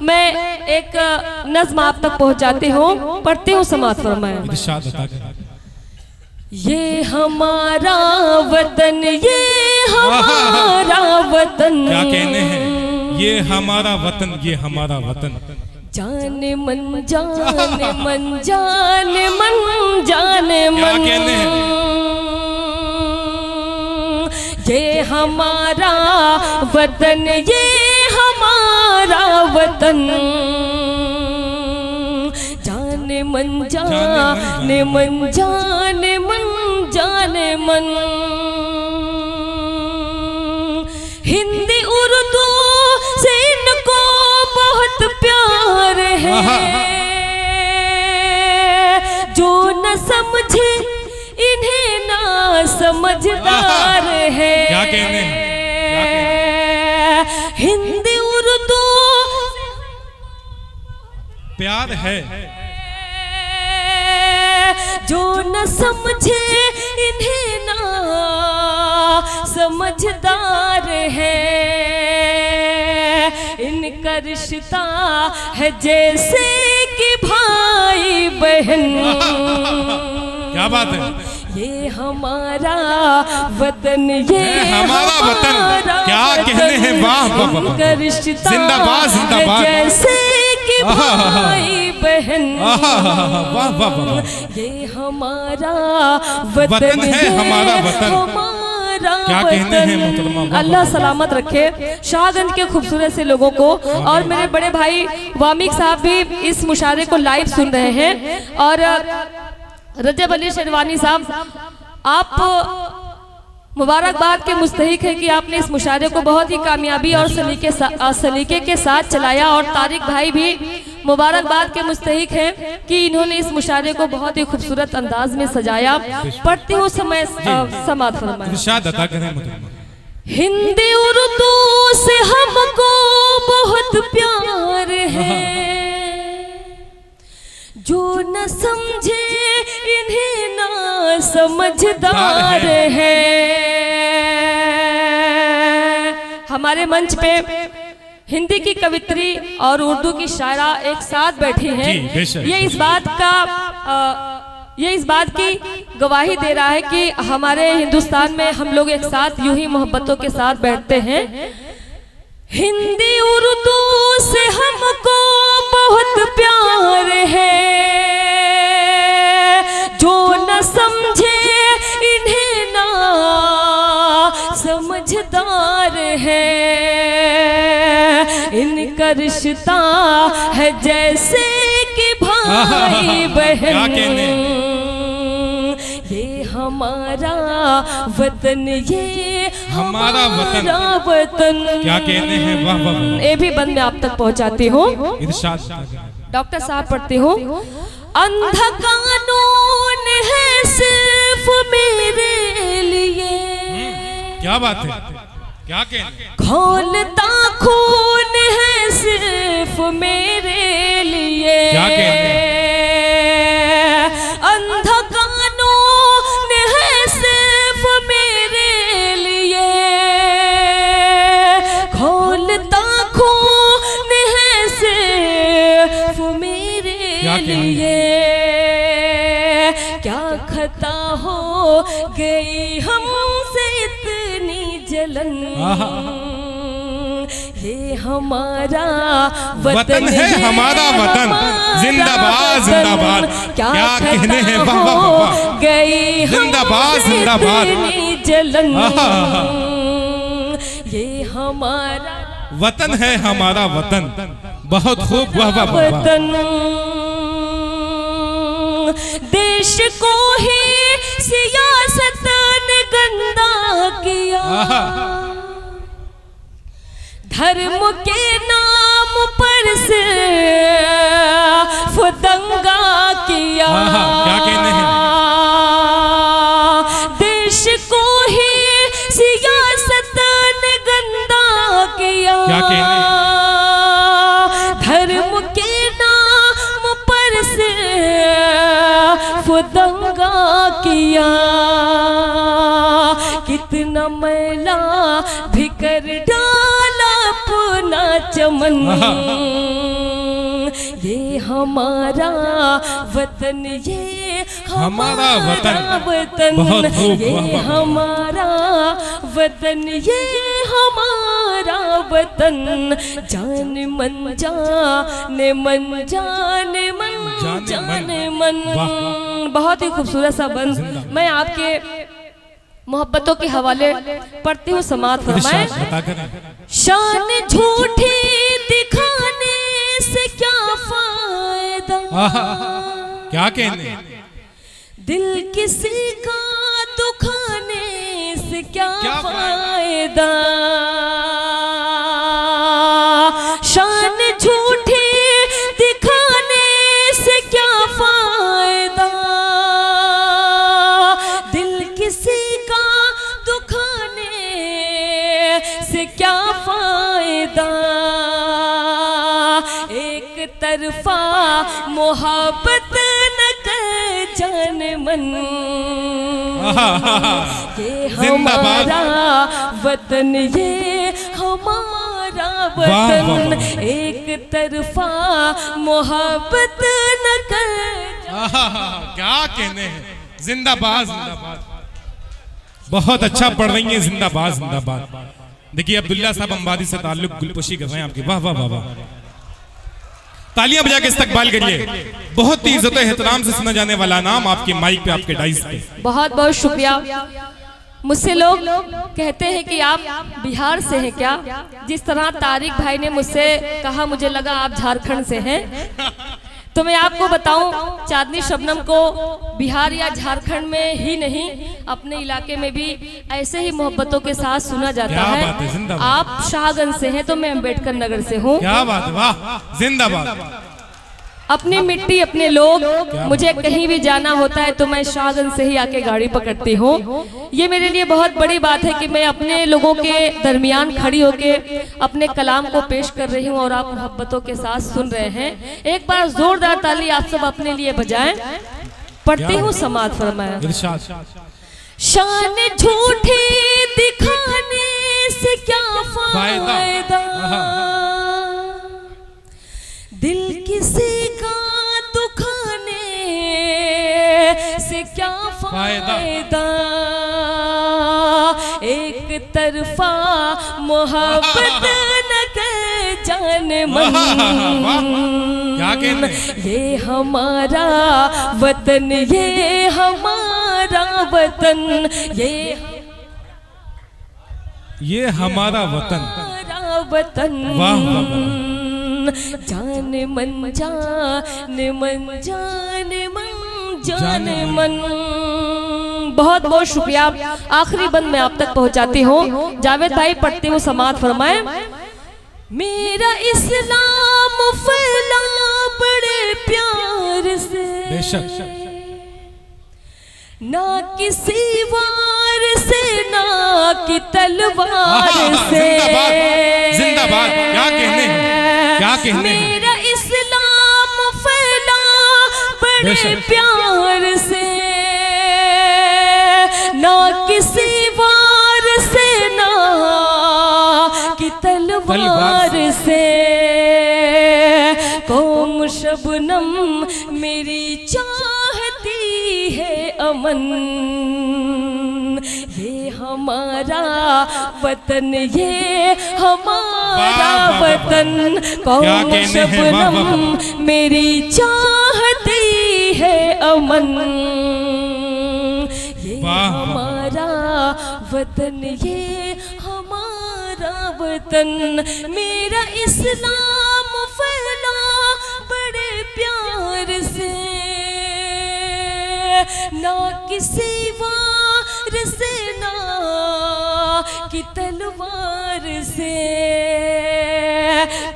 मैं एक नज़्म आप तक पहुंचाती हूँ, पढ़ती हूँ, समाअत फरमाएं। ये हमारा वतन, ये हमारा वतन, क्या कहने हैं, ये हमारा वतन, ये हमारा वतन, जाने मन जाने मन जाने मन जाने मन, क्या कहने हैं, ये हमारा वतन, ये हमारा वतन, जाने मन जाने मन जाने मन जाने मन, हिंदी उर्दू से इनको बहुत प्यार है, जो न समझे इन्हें ना समझदार है। क्या कहने हैं, हिंदी उर्दू प्यार है, जो न समझे इन्हें ना समझदार है, इनका रिश्ता है जैसे कि भाई बहन। क्या बात है, ये हमारा वतन, ये हमारा वतन, क्या कहने हैं, वाह वाह वाह, रिश्ता जिंदाबाद जिंदाबाद, जैसे कि भाई बहन, वाह वाह वाह, ये हमारा वतन है, हमारा वतन, हमारा क्या कहने हैं मोहतरमा। अल्लाह सलामत रखे शाहगंज के खूबसूरत से लोगों को। और मेरे बड़े भाई वामिक साहब भी इस मुशायरे को लाइव सुन रहे हैं। और रजब अली शेरवानी साहब, आप मुबारकबाद के मुस्तहिक है कि आपने इस मुशायरे को बहुत ही कामयाबी और सलीके के साथ चलाया। और तारिक भाई भी मुबारकबाद के मुस्तहिक है कि इन्होंने इस मुशायरे को बहुत ही खूबसूरत अंदाज में सजाया। पढ़ती हूँ समय समाअत फरमाएं। हिंदी उर्दू से हमको बहुत प्यार है, जो न समझे इन्हें ना समझदार है। हमारे मंच पे हिंदी की कवित्री और उर्दू की शायरा एक साथ बैठी हैं। ये इस बात की गवाही दे रहा है कि हमारे हिंदुस्तान में हम लोग एक साथ यूं ही मोहब्बतों के साथ बैठते हैं। हिंदी उर्दू से हमको बहुत प्यार है, जो न समझे इन्हें ना समझदार है, इनका रिश्ता है जैसे कि भाई बहन। ये हमारा वतन, ये हमारा वतन, क्या कहने हैं, वाह वाह वाह। ये भी बंद में आप तक पहुंचाती हूँ। डॉक्टर साहब पढ़ती हूँ। अंधा कानून है सिर्फ मेरे लिए, क्या बात है, क्या कहने, खौलता खून है सिर्फ मेरे लिए, क्या कहने, अंधा कानून है सिर्फ मेरे लिए, खौलता खून है सिर्फ मेरे लिए, क्या खता हो गई हमसे इतनी जलन, ये हमारा वतन है, हमारा वतन, जिंदाबाद जिंदाबाद, क्या कहने हैं, वाह वाह वाह, गई जिंदाबाद जिंदाबाद, जलन, ये हमारा वतन है, हमारा वतन, बहुत खूब, वाह वाह वाह। वतन देश को ही सियासत ने गंदा किया, धर्म के नाम पर सिर्फ दंगा किया, क्या कहने हैं, देश को ही सियासत ने गंदा किया, क्या कहने हैं, धर्म के नाम पर सिर्फ दंगा किया, कितना मैला भिकर डाला अपना चमन। ये हमारा वतन, ये हमारा वतन, ये हमारा वतन, ये हमारा वतन, जान मन जाने मन, जाने मन जाने मन। बहुत ही खूबसूरत सा बंद मैं आपके मोहब्बतों के हवाले पढ़ती हूँ, समात फरमाएं। शान झूठी दिखाने से क्या फायदा, क्या कहने, दिल किसी का दुखाने से क्या फायदा, शान झूठी दिखाने से क्या फायदा, दिल किसी का दुखाने से क्या फायदा, एक तरफा मोहब्बत न कर जान मन, ये हमारा वतन, ये हमारा वतन, एक तरफा मोहब्बत न कर। क्या कहने हैं, जिंदाबाद जिंदाबाद। बहुत अच्छा पढ़ रही हैं, जिंदाबाद जिंदाबाद। देखिए अब्दुल्ला साहब अंबारी से ताल्लुक गुलपोशी कर रहे हैं आपकी, वाह वाह वाह वाह। तालियां बजा के इस्तकबाल करिए। बहुत ही इज्जत एहतराम से सुना जाने वाला नाम आपके माइक पे, आपके डाइस पे। बहुत बहुत शुक्रिया। मुझसे लोग कहते हैं कि आप बिहार से हैं क्या, जिस तरह तारिक भाई ने मुझसे कहा, मुझे लगा आप झारखंड से हैं। तो मैं आपको बताऊं, चांदनी शबनम को बिहार या झारखंड में ही नहीं, अपने इलाके में भी ऐसे ही मोहब्बतों के साथ सुना जाता है। आप शाहगंज से हैं तो मैं अम्बेडकर नगर से हूँ। क्या बात है, वाह, जिंदाबाद। अपनी मिट्टी अपने लोग, मुझे कहीं भी जाना होता है तो मैं शाहगंज से ही आके गाड़ी पकड़ती हूँ। ये मेरे लिए बहुत बड़ी बात है कि मैं अपने लोगों के दरमियान खड़ी होके अपने कलाम को पेश कर रही हूँ और आप मोहब्बतों के साथ सुन रहे हैं। एक बार जोरदार ताली आप सब अपने लिए बजाएं। पढ़ती हूँ, समात फरमाया। शान झूठी दिखाने से क्या फायदा, दिल किसी का दुखाने से क्या फायदा, एक तरफा मोहब्बत न कर जान मन, क्या कहने, ये हमारा वतन, ये हमारा वतन, ये हमारा वतन, वतन, वाह वाह। जान मन जाने मन, जाने मन जाने मन। बहुत बहुत शुक्रिया। आखिरी बंद मैं आप तक पहुंचाती हूँ। जावेद भाई पढ़ती हूँ, समात फरमाएं। मेरा इस्लाम फैला बड़े प्यार से, ना किसी वार से, ना की तलवार से। जिंदाबाद। क्या कहने, क्या कहने। मेरा इस्लाम फैला बड़े प्यार से, ना किसी वार से, ना की तलवार से। कौम शबनम मेरी चाहती है अमन, ये हमारा वतन, ये हमारा वतन। कौम शबनम मेरी चाहती है अमन, ये हमारा वतन, ये हमारा वतन। मेरा इस्लाम फैला बड़े प्यार से, ना किसी वार से, ना की तलवार से।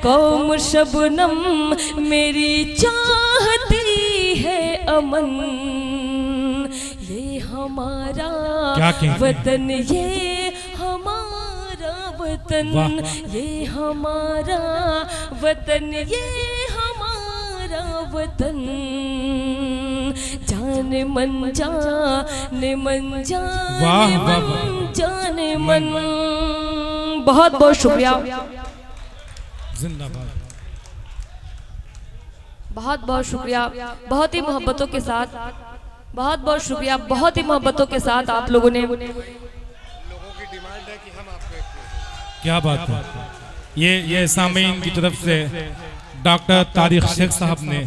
कौम शबनम मेरी चाहती है अमन, ये हमारा वतन, ये हमारा वतन, ये हमारा वतन, ये हमारा वतन। जाने मन जाने मन, जाने मन जाने मन। बहुत बहुत शुक्रिया। जिंदाबाद। बहुत बहुत शुक्रिया, बहुत ही मोहब्बतों के साथ, बहुत बहुत शुक्रिया, बहुत ही मोहब्बतों के साथ आप लोगों ने। लोगों की डिमांड है कि हम आपको क्या बात है। ये सामीन की तरफ से डॉक्टर तारिक शेख साहब ने